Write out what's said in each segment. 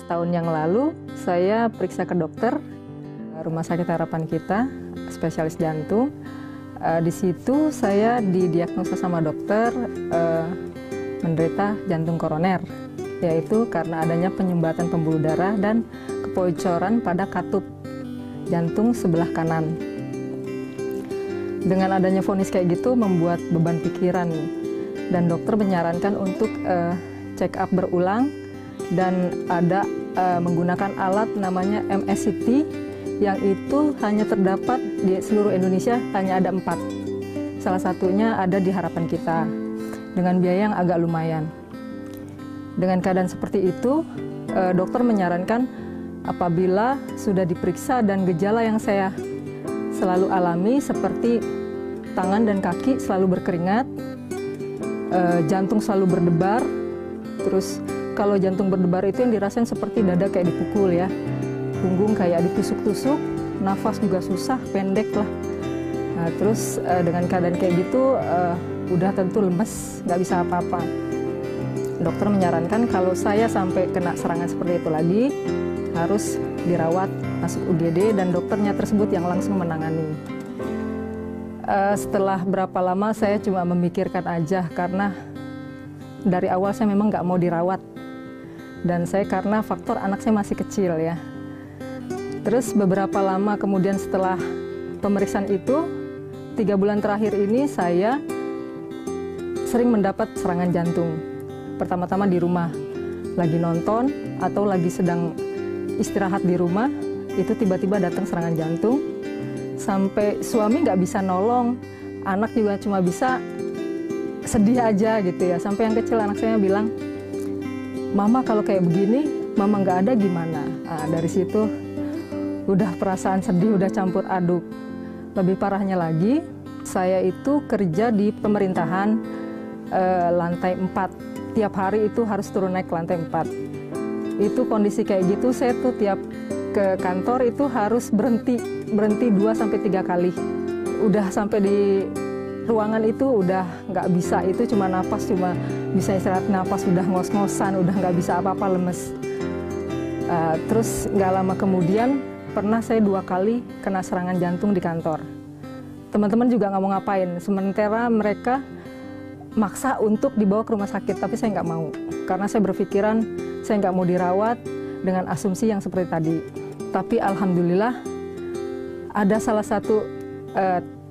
tahun yang lalu saya periksa ke dokter Rumah Sakit Harapan Kita, spesialis jantung. Di situ saya didiagnosa sama dokter menderita jantung koroner, yaitu karena adanya penyumbatan pembuluh darah dan kebocoran pada katup jantung sebelah kanan. Dengan adanya vonis kayak gitu membuat beban pikiran, dan dokter menyarankan untuk check up berulang dan ada menggunakan alat namanya MSCT yang itu hanya terdapat di seluruh Indonesia, hanya ada 4. Salah satunya ada di Harapan Kita dengan biaya yang agak lumayan. Dengan keadaan seperti itu, dokter menyarankan apabila sudah diperiksa dan gejala yang saya selalu alami seperti tangan dan kaki selalu berkeringat, jantung selalu berdebar, terus kalau jantung berdebar itu yang dirasain seperti dada kayak dipukul ya, punggung kayak ditusuk-tusuk, nafas juga susah, pendek lah. Nah, terus dengan keadaan kayak gitu udah tentu lemes, nggak bisa apa-apa. Dokter menyarankan kalau saya sampai kena serangan seperti itu lagi, harus dirawat, masuk UGD, dan dokternya tersebut yang langsung menangani. Setelah berapa lama saya cuma memikirkan aja, karena dari awal saya memang nggak mau dirawat. Dan saya karena faktor anak saya masih kecil ya. Terus beberapa lama kemudian setelah pemeriksaan itu, 3 bulan terakhir ini saya sering mendapat serangan jantung. Pertama-tama di rumah, lagi nonton atau lagi sedang istirahat di rumah, itu tiba-tiba datang serangan jantung. Sampai suami nggak bisa nolong, anak juga cuma bisa sedih aja gitu ya. Sampai yang kecil anak saya bilang, "Mama kalau kayak begini, Mama nggak ada gimana?" Nah, dari situ udah perasaan sedih, udah campur aduk. Lebih parahnya lagi, saya itu kerja di pemerintahan lantai 4. Tiap hari itu harus turun naik ke lantai 4. Itu kondisi kayak gitu, saya tuh tiap ke kantor itu harus berhenti 2-3 kali. Udah sampai di ruangan itu udah nggak bisa, itu cuma napas, cuma bisa istirahat napas, udah ngos-ngosan, udah nggak bisa apa-apa, lemes. Terus nggak lama kemudian pernah saya 2 kali kena serangan jantung di kantor. Teman-teman juga nggak mau ngapain, sementara mereka maksa untuk dibawa ke rumah sakit, tapi saya nggak mau. Karena saya berpikiran saya nggak mau dirawat dengan asumsi yang seperti tadi. Tapi alhamdulillah ada salah satu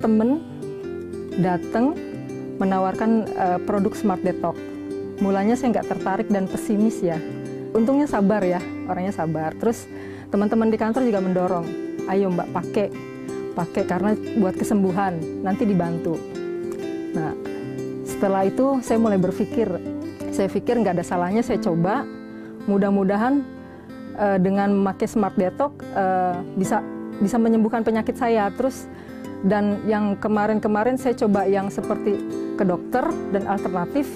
temen datang menawarkan produk Smart Detox. Mulanya saya nggak tertarik dan pesimis ya. Untungnya sabar ya, orangnya sabar. Terus teman-teman di kantor juga mendorong, "Ayo Mbak, pakai karena buat kesembuhan, nanti dibantu." Nah, setelah itu saya mulai berpikir, saya pikir nggak ada salahnya saya coba. Mudah-mudahan dengan memakai Smart Detox bisa menyembuhkan penyakit saya. Terus dan yang kemarin-kemarin saya coba yang seperti ke dokter dan alternatif,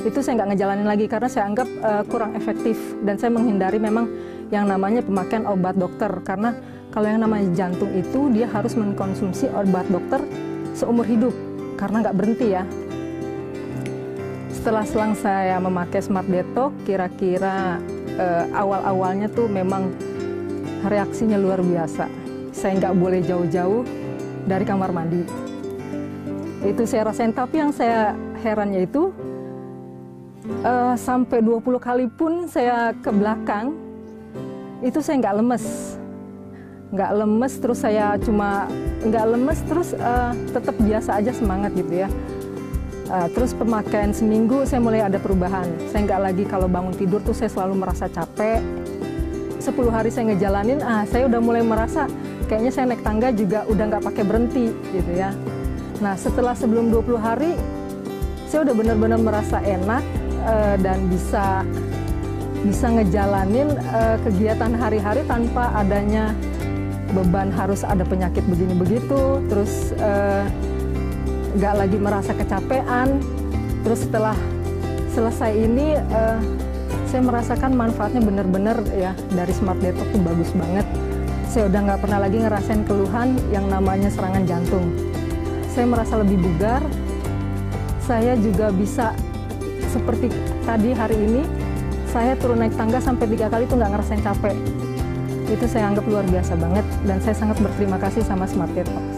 itu saya nggak ngejalanin lagi karena saya anggap kurang efektif, dan saya menghindari memang yang namanya pemakaian obat dokter, karena kalau yang namanya jantung itu dia harus mengkonsumsi obat dokter seumur hidup karena nggak berhenti ya. Setelah selang saya memakai Smart Detox, kira-kira awal-awalnya tuh memang reaksinya luar biasa. Saya nggak boleh jauh-jauh dari kamar mandi. Itu saya rasain, tapi yang saya herannya itu sampai 20 kali pun saya ke belakang, itu saya nggak lemes, terus saya cuma nggak lemes, terus tetap biasa aja, semangat gitu ya. Terus pemakaian seminggu saya mulai ada perubahan. Saya nggak lagi kalau bangun tidur tuh saya selalu merasa capek. 10 hari saya ngejalanin, saya udah mulai merasa kayaknya saya naik tangga juga udah nggak pakai berhenti gitu ya. Nah, setelah sebelum 20 hari saya udah benar-benar merasa enak dan bisa ngejalanin kegiatan hari-hari tanpa adanya beban harus ada penyakit begini begitu. Terus nggak lagi merasa kecapean. Terus setelah selesai ini saya merasakan manfaatnya benar-benar ya, dari Smart Detox itu bagus banget. Saya udah nggak pernah lagi ngerasain keluhan yang namanya serangan jantung. Saya merasa lebih bugar. Saya juga bisa seperti tadi hari ini saya turun naik tangga sampai 3 kali itu nggak ngerasain capek. Itu saya anggap luar biasa banget dan saya sangat berterima kasih sama Smart Detox.